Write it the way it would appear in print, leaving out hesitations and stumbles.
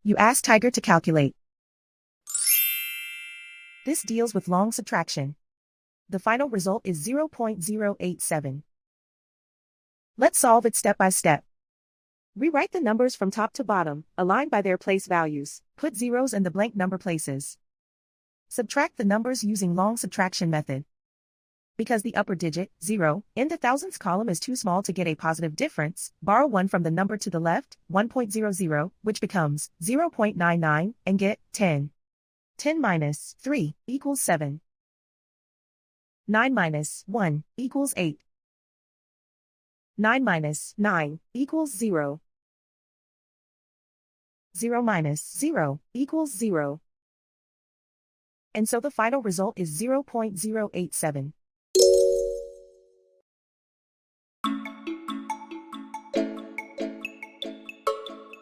You ask Tiger to calculate. This deals with long subtraction. The final result is 0.087. Let's solve it step by step. Rewrite the numbers from top to bottom, aligned by their place values. Put zeros in the blank number places. Subtract the numbers using long subtraction method. Because the upper digit, 0, in the thousands column is too small to get a positive difference, borrow 1 from the number to the left, 1.00, which becomes 0.99, and get 10. 10 minus 3 equals 7. 9 minus 1 equals 8. 9 minus 9 equals 0. 0 minus 0 equals 0. And so the final result is 0.087.